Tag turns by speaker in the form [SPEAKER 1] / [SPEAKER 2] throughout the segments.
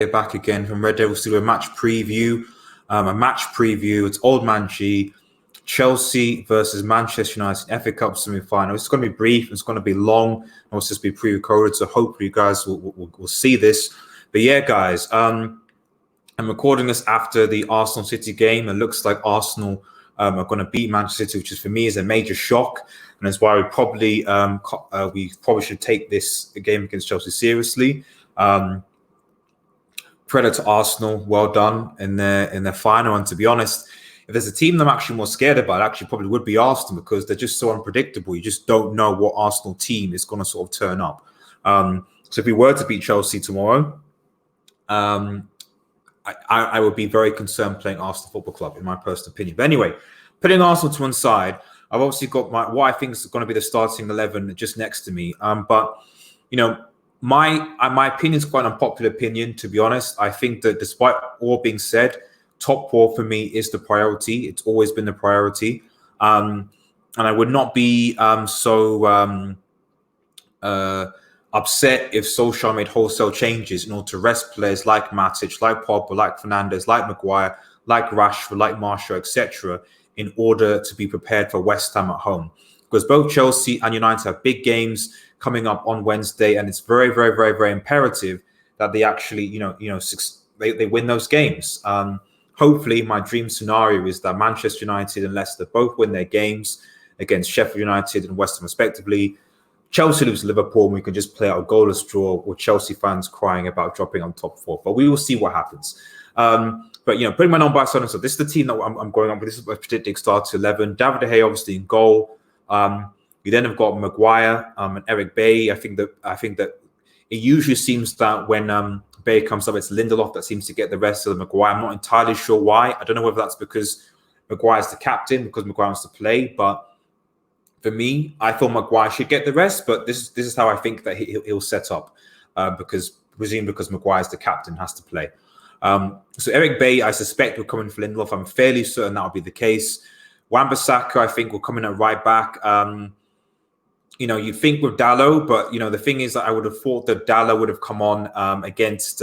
[SPEAKER 1] Back again from Red Devils to do a match preview. It's Old Man G, Chelsea versus Manchester United FA Cup semi-final. It's going to be brief. It's going to be long. It'll just be pre-recorded, so hopefully you guys will see this. But yeah, guys, I'm recording this after the Arsenal City game. It looks like Arsenal are going to beat Manchester City, which is for me is a major shock, and that's why we probably should take this game against Chelsea seriously. Credit to Arsenal, well done in their final. And to be honest, if there's a team that I'm actually more scared about, it actually probably would be Arsenal, because they're just so unpredictable. You just don't know what Arsenal team is going to sort of turn up. So if we were to beat Chelsea tomorrow, I would be very concerned playing Arsenal Football Club, in my personal opinion. But anyway, putting Arsenal to one side, I've obviously got what I think is going to be the starting 11 just next to me. But you know, my opinion is quite an unpopular opinion, to be honest. I think that despite all being said, top four for me is the priority. It's always been the priority. And I would not be so upset if Solskjaer made wholesale changes in order to rest players like Matic, like Pogba, like Fernandes, like Maguire, like Rashford, like Martial, etc., in order to be prepared for West Ham at home. Because both Chelsea and United have big games coming up on Wednesday, and it's very, very, very, very imperative that they actually, they win those games. Hopefully, my dream scenario is that Manchester United and Leicester both win their games against Sheffield United and West Ham respectively. Chelsea lose to Liverpool, and we can just play out a goalless draw with Chelsea fans crying about dropping on top four. But we will see what happens. But putting my non-biased on, so this is the team that I'm going on with. This is my predicted start to 11. David De Gea obviously in goal. You then have got Maguire and Eric Bailly. I think that it usually seems that when Bailly comes up, it's Lindelof that seems to get the rest of the Maguire. I'm not entirely sure why. I don't know whether that's because Maguire's the captain, because Maguire wants to play. But for me, I thought Maguire should get the rest. But this is how I think that he'll set up, because Maguire's the captain, has to play. So Eric Bailly, I suspect, will come in for Lindelof. I'm fairly certain that will be the case. Wan-Bissaka, I think, will come in at right back. You think with Dalot, but the thing is that I would have thought that Dalot would have come on against,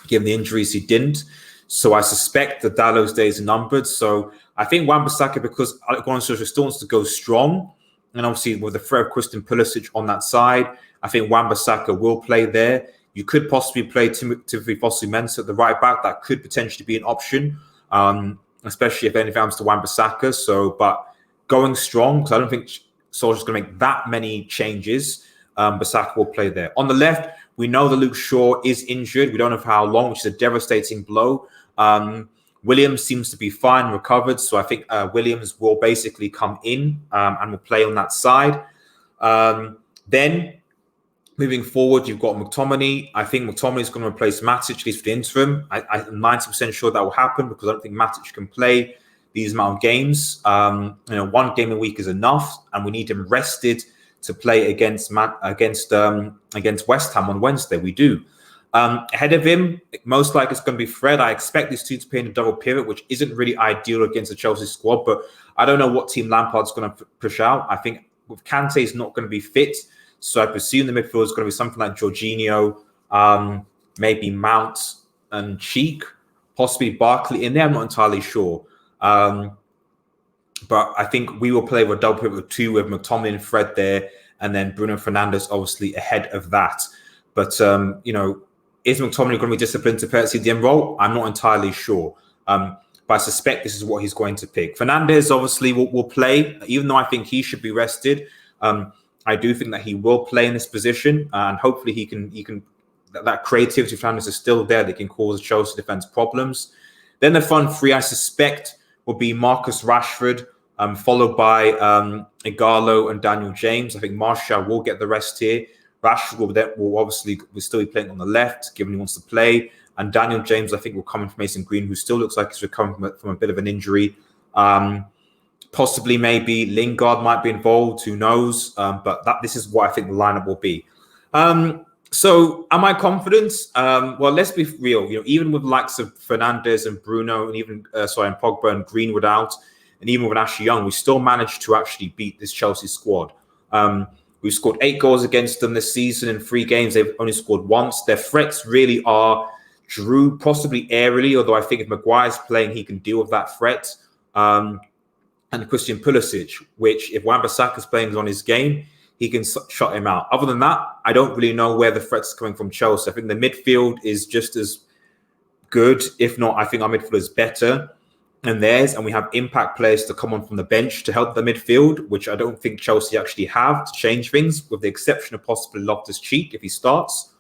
[SPEAKER 1] given the injuries, he didn't. So I suspect that Dalot's days are numbered. So I think Wan-Bissaka, because Gunnar Solskjaer still wants to go strong, and obviously with the threat of Christian Pulisic on that side, I think Wan-Bissaka will play there. You could possibly play Timothy Fosu-Mensah at the right back. That could potentially be an option, especially if anything happens to Wan-Bissaka. But going strong, because I don't think Solskjaer's going to make that many changes. Bissaka will play there. On the left, we know that Luke Shaw is injured. We don't know for how long, which is a devastating blow. Williams seems to be fine, recovered. So I think Williams will basically come in and will play on that side. Then, moving forward, you've got McTominay. I think McTominay is going to replace Matic, at least for the interim. I'm 90% sure that will happen, because I don't think Matic can play these amount of games. One game a week is enough, and we need him rested to play against West Ham on Wednesday. We do. Ahead of him, most likely it's going to be Fred. I expect these two to play in a double pivot, which isn't really ideal against the Chelsea squad, but I don't know what team Lampard's going to push out. I think with Kante is not going to be fit, so I presume the midfield is going to be something like Jorginho, maybe Mount and Cheek, possibly Barkley in there. I'm not entirely sure. But I think we will play with a double pivot with two, with McTominay and Fred there, and then Bruno Fernandes obviously ahead of that. But is McTominay going to be disciplined to play at CDM role? I'm not entirely sure. But I suspect this is what he's going to pick. Fernandes obviously will play, even though I think he should be rested. I do think that he will play in this position, and hopefully he can. That creativity of Fernandes is still there. That can cause Chelsea defense problems. Then the front three, I suspect, will be Marcus Rashford, followed by Ighalo and Daniel James. I think Martial will get the rest here. Rashford will obviously still be playing on the left, given he wants to play. And Daniel James, I think, will come in from Mason Green, who still looks like he's recovering from a bit of an injury. Possibly, maybe Lingard might be involved. Who knows? But this is what I think the lineup will be. So, am I confident? Well, let's be real. Even with the likes of Fernandes and Bruno, and even and Pogba and Greenwood out, and even with Ashley Young, we still managed to actually beat this Chelsea squad. We've scored 8 goals against them this season in 3 games. They've only scored once. Their threats really are Drew possibly aerially, although I think if Maguire's playing, he can deal with that threat. And Christian Pulisic, which if Wan-Bissaka's playing on his game, he can shut him out. Other than that, I don't really know where the threats are coming from Chelsea. I think the midfield is just as good. If not, I think our midfield is better than theirs. And we have impact players to come on from the bench to help the midfield, which I don't think Chelsea actually have to change things, with the exception of possibly Loftus-Cheek if he starts.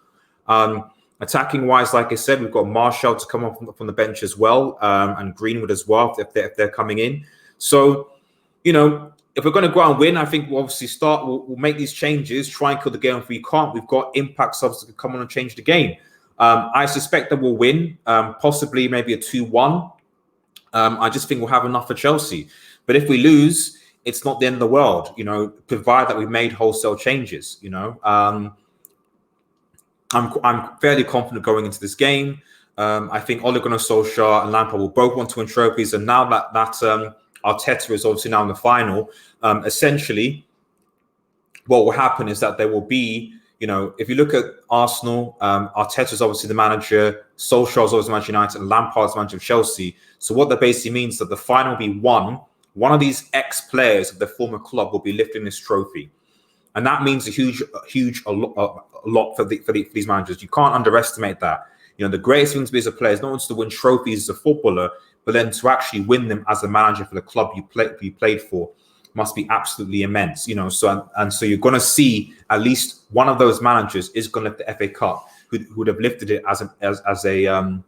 [SPEAKER 1] Attacking wise, like I said, we've got Martial to come on from the bench as well, and Greenwood as well if they're coming in. So, you know, if we're going to go out and win, I think we'll obviously we'll make these changes, try and kill the game. If we can't, we've got impact subs that can come on and change the game. I suspect that we'll win, possibly maybe a 2-1. I just think we'll have enough for Chelsea. But if we lose, it's not the end of the world, you know, provided that we've made wholesale changes, you know. I'm fairly confident going into this game. I think Ole Gunnar Solskjaer and Lampard will both want to win trophies. And now that Arteta is obviously now in the final, essentially what will happen is that there will be, you know, if you look at Arsenal, Arteta is obviously the manager, Solskjaer is obviously the manager of United, and Lampard is the manager of Chelsea. So what that basically means is that the final will be one of these ex-players of the former club will be lifting this trophy. And that means a lot for these managers. You can't underestimate that. You know, the greatest thing to be as a player is not only to win trophies as a footballer, but then to actually win them as a manager for the club you played for must be absolutely immense. You know, so you're going to see at least one of those managers is going to lift the FA Cup, who would have lifted it as a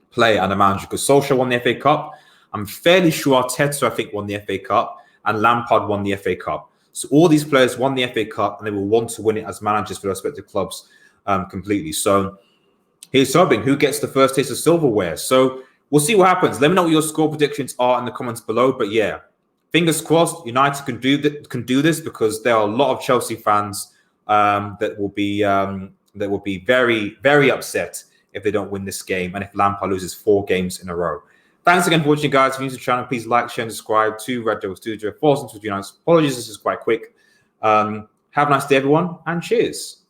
[SPEAKER 1] player and a manager. Because Solskjaer won the FA Cup. I'm fairly sure Arteta, I think, won the FA Cup, and Lampard won the FA Cup. So all these players won the FA Cup, and they will want to win it as managers for their respective clubs completely. So here's hoping who gets the first taste of silverware. So we'll see what happens. Let me know what your score predictions are in the comments below. But yeah, fingers crossed, United can do this, because there are a lot of Chelsea fans that will be very, very upset if they don't win this game, and if Lampard loses 4 games in a row. Thanks again for watching, guys. If you're new to the channel, please like, share, and subscribe to Red Devil Studio. Force into United. Apologies, this is quite quick. Have a nice day, everyone, and cheers.